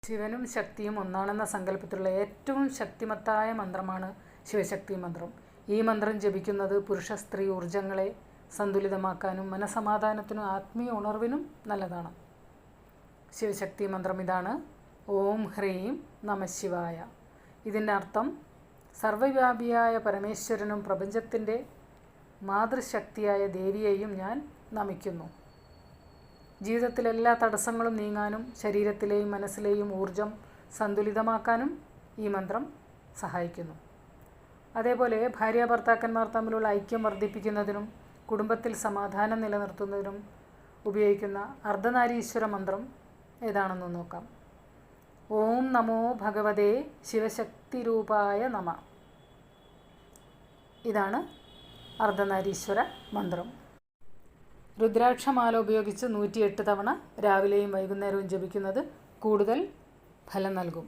ശിവനും ശക്തിയും ഒന്നാണെന്ന സങ്കല്പത്തിലുള്ള ഏറ്റവും ശക്തിമത്തായ മന്ത്രമാണ് ശിവശക്തി മന്ത്രം. ഈ മന്ത്രം ജപിക്കുന്നത് പുരുഷ സ്ത്രീ ഊർജങ്ങളെ സന്തുലിതമാക്കാനും മനസമാധാനത്തിനും ആത്മീയ ഉണർവിനും നല്ലതാണ്. ശിവശക്തി മന്ത്രം ഇതാണ്: ഓം ഹ്രീം നമഃശിവായ. ഇതിൻ്റെ അർത്ഥം സർവ്വവ്യാപിയായ പരമേശ്വരനും പ്രപഞ്ചത്തിൻ്റെ മാതൃശക്തിയായ ദേവിയെയും ഞാൻ നമിക്കുന്നു. ജീവിതത്തിലെ എല്ലാ തടസ്സങ്ങളും നീങ്ങാനും ശരീരത്തിലെയും മനസ്സിലെയും ഊർജം സന്തുലിതമാക്കാനും ഈ മന്ത്രം സഹായിക്കുന്നു. അതേപോലെ ഭാര്യ ഭർത്താക്കന്മാർ തമ്മിലുള്ള ഐക്യം വർദ്ധിപ്പിക്കുന്നതിനും കുടുംബത്തിൽ സമാധാനം നിലനിർത്തുന്നതിനും ഉപയോഗിക്കുന്ന അർദ്ധനാരീശ്വര മന്ത്രം ഏതാണെന്ന് നോക്കാം. ഓം നമോ ഭഗവതേ ശിവശക്തിരൂപായ നമ. ഇതാണ് അർദ്ധനാരീശ്വര മന്ത്രം. രുദ്രാക്ഷമാല ഉപയോഗിച്ച് 108 തവണ രാവിലെയും വൈകുന്നേരവും ജപിക്കുന്നത് കൂടുതൽ ഫലം നൽകും.